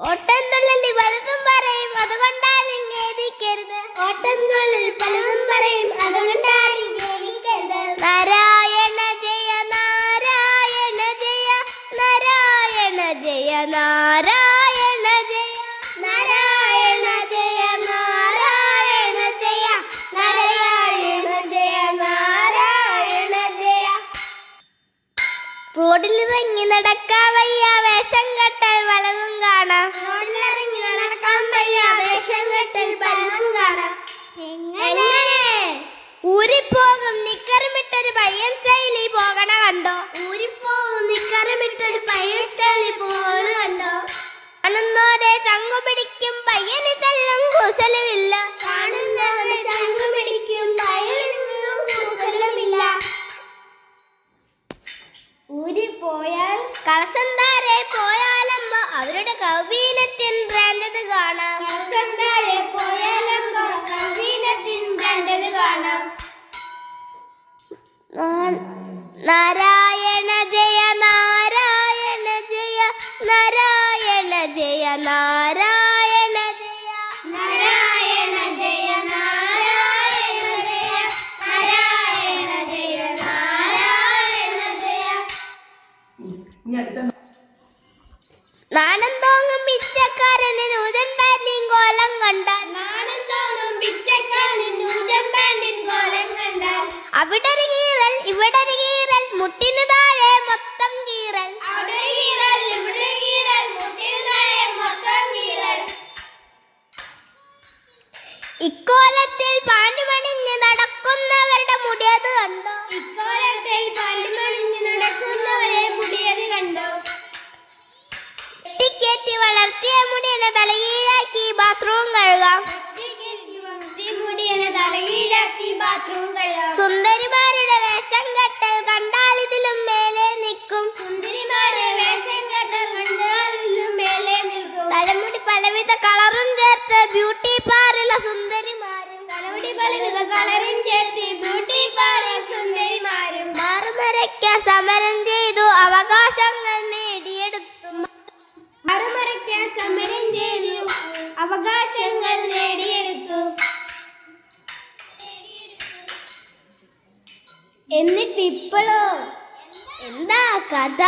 ഓട്ടംതുള്ളിൽ പലതും പറയും അതുകൊണ്ടാരും ഖേദിക്കരുത്. ഓട്ടംതുള്ളിൽ പലതും പറയും അതുകൊണ്ടാരും ഖേദിക്കരുത്. നാരായണ ജയ നാരായണ ജയ നാരായണ ജയ നാരായണ ജയ നാരായണ ജയ നാരായണ ജയ നാരായണ ജയ നാരായണ ജയ. റോഡിലിറങ്ങി നടക്കാൻ വയ്യ വേഷം കെട്ടാൽ വലതും കാണാം. റോഡിലിറങ്ങി നടക്കാൻ വയ്യ വേഷം കെട്ടാൽ പലതും കാണാം. എങ്ങനെ ഊരിപ്പോകും നിക്കറുമിട്ടൊരു പയ്യൻ സ്റ്റൈലിൽ പോകണ കണ്ടോ? ഊരിപ്പോകും നിക്കറുമിട്ടൊരു പയ്യൻ സ്റ്റൈലിൽ പോകണ കണ്ടോ? കാണുന്നോരെ ചങ്കു പിടിക്കും പയ്യന് തെല്ലും കുശലുമില്ല. കാണുന്നവരെ ചങ്കു പിടിക്കും പയ്യനൊന്നും കുശലുമില്ല. ഊരിപ്പോയാൽ കളസന്താരെ പോയാലമ്മ അവരുടെ കൗബീനത്തിൻ ബ്രാൻഡത് കാണാം. കളസന്താരെ പോയാലമ്മ കൗബീനത്തിൻ ബ്രാൻഡത് കാണാം. നാരായണ ജയ നാരായണ ജയ നാരായണ ജയ നാരായണ ജയ നാരായണ ജയ നാരായണ ജയ നാരായണ ജയ നാരായണ ജയ. നാണം തോന്നും പിച്ചക്കാരന് നൂതൻ പാന്റിൻ കോലം കണ്ടാൽ. നാണം തോന്നും പിച്ചക്കാരന് നൂതൻ പാന്റിൻ കോലം കണ്ടാൽ. അവിടൊരു കീറൽ ഇവിടൊരു കീറൽ മുട്ടിന് താഴെ മൊത്തം കീറൽ. അവിടെ കീറൽ ഇവിടെ കീറൽ മുട്ടിന് താഴെ മൊത്തം കീറൽ. ഇക്കോലത്തിൽ പാൻറ്റുമണിഞ്ഞ് നടക്കുന്നവരുടെ മുടിയത് കണ്ടോ? ഇക്കോലത്തിൽ പാൻറ്റുമണിഞ്ഞ് നടക്കുന്നവരെ മുടിയത് കണ്ടോ? കെട്ടി വളർത്തിയ മുടിയനെ തലകീഴാക്കി ബാത്റൂം കഴുകാം. സുന്ദരിമാരുടെ വേഷം കെട്ടൽ കണ്ടാൽ ഇതിലും മേലെ നിൽക്കും. സുന്ദരിമാരുടെ വേഷം കെട്ടൽ കണ്ടാൽ ഇതിലും മേലെ നിൽക്കും. തലമുടി പലവിധ കളറും ചേർത്ത് ബ്യൂട്ടി പാർലർ സുന്ദരിമാരും. തലമുടി പലവിധ കളറും ചേർത്ത് ബ്യൂട്ടി പാർലർ സുന്ദരിമാരും. മാറുമറയ്ക്കാൻ സമരം ചെയ്തു അവകാശങ്ങൾ നേടിയെടുത്തു. മാറുമറയ്ക്കാൻ സമരം ചെയ്തു അവകാശങ്ങൾ നേടിയെടുത്തു. എന്നിട്ട് ഇപ്പോഴോ എന്താ കഥ?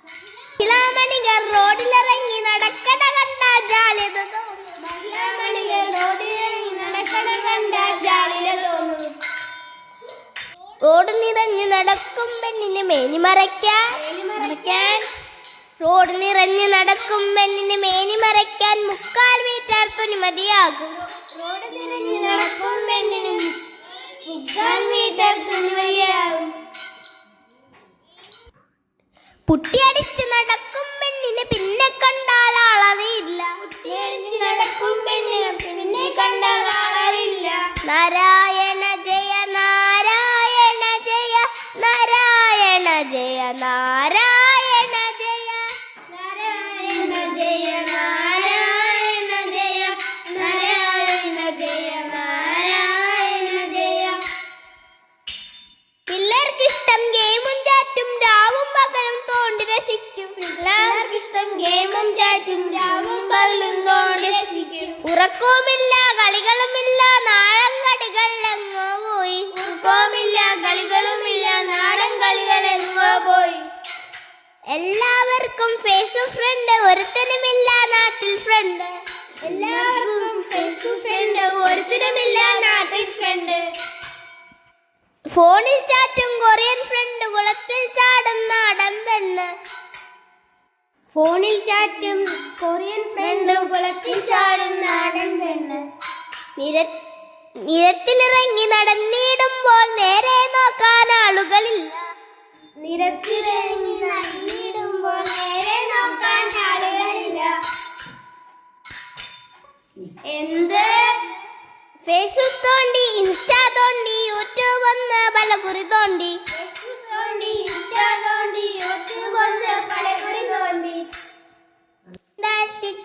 മഹിളാമണികൾ റോഡിലിറങ്ങി നടക്കണ കണ്ട ജാള്യത തോന്നും. മഹിളാമണികൾ റോഡിലിറങ്ങി നടക്കണ കണ്ട ജാള്യത തോന്നും. റോഡ് നിറഞ്ഞു നടക്കും പെണ്ണിന് മേനി മറയ്ക്കാൻ. റോഡ് നിറഞ്ഞു നടക്കും പെണ്ണിന് മേനി മറയ്ക്കാൻ 3/4 മീറ്റർ തുണി മതിയാകും. റോഡ് നിറഞ്ഞു നടക്കും പെണ്ണിന് 3/4 മീറ്റർ തുണി മതിയാകും. പുട്ടിയടിച്ച് നടക്കും പെണ്ണിന് പിന്നെ കണ്ടാൽ ആളറിയില്ല. പുട്ടിയടിച്ച് നടക്കും പെണ്ണിന് പിന്നെ കണ്ടാൽ ആളറിയില്ല. നാരായണ ജയ നാരായണ ജയ നാരായണ ജയ നാരായണ ജയ നാരായണ ജയ നാരായണ ജയ നാരായണ ജയ നാരായണ ജയ. പിള്ളേർക്കിഷ്ടം ഗെയിമും ചാറ്റും രാവും പകലും തോണ്ടി രസിക്കും. പിള്ളേർക്കിഷ്ടം ഗെയിമും ചാറ്റും രാവും പകലും തോണ്ടി രസിക്കും. ഉറക്കവുമില്ല കളികളുമില്ല നാടൻ കളികൾ എങ്ങോ പോയി. ഉറക്കവുമില്ല കളികളുമില്ല നാടൻ കളികൾ എങ്ങോ പോയി. എല്ലാവർക്കും ഫേസ് ഫ്രണ്ട് ഒരുത്തനുമില്ല നാട്ടിൽ ഫ്രണ്ട്. എല്ലാവർക്കും ഫേസ് ഫ്രണ്ട് ഒരുത്തനുമില്ല നാട്ടിൽ ഫ്രണ്ട്. ഫോണിൽ ചാറ്റും കൊറിയൻ ഫ്രണ്ട് കുളത്തിൽ ചാടും നാടൻ പെണ്ണ്. ഫോണിൽ ചാറ്റും കൊറിയൻ ഫ്രണ്ട് കുളത്തിൽ ചാടും നാടൻ പെണ്ണ്. നിരത്തിലിറങ്ങി നടന്നിടുമ്പോൾ നേരെ നോക്കാൻ ആളുകളില്ല. നിരത്തിലിറങ്ങി നടന്നിടുമ്പോൾ നേരെ നോക്കാൻ ആളുകളില്ല. എന്ത് ഫേസ്ബുക്ക് തോണ്ടി ഇൻസ്റ്റാ തോണ്ടി യൂട്യൂബ് ഒന്ന് പലകുറി തോണ്ടി. ഫേസ്ബുക്ക് തോണ്ടി ഇൻസ്റ്റാ തോണ്ടി യൂട്യൂബ് ഒന്ന് പലകുറി തോണ്ടി.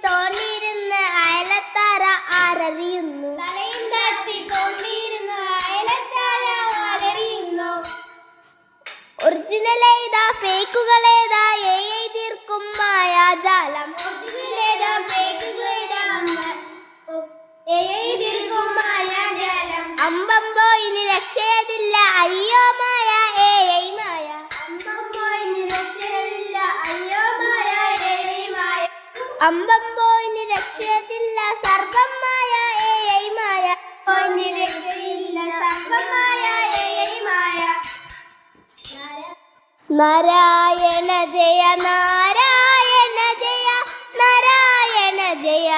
തോണ്ടിയിരുന്ന് അയലത്താര ആരറിയുന്നു. തലയും താഴ്ത്തി തോണ്ടിയിരുന്ന് അയലത്താര ആരറിയുന്നു. ഒറിജിനൽ ഏതാ ഫേക്കുകൾ ഏതാ AI തീർക്കും മായാജാലം. ഒറിജിനൽ അമ്പമ്പോയിന് രക്ഷയതില്ല അയ്യോ മായ ഏയ് മായ അമ്പമ്പോയിന് രക്ഷയതില്ല അയ്യോ മായ ഏയ് മായ അമ്പമ്പോയിന് രക്ഷയതില്ല സർവം മായ ഏയ് മായ രക്ഷയില്ല സർവം മായ ഏയ് മായ നാരായണ ജയ നാരായണ ജയ നാരായണ ജയ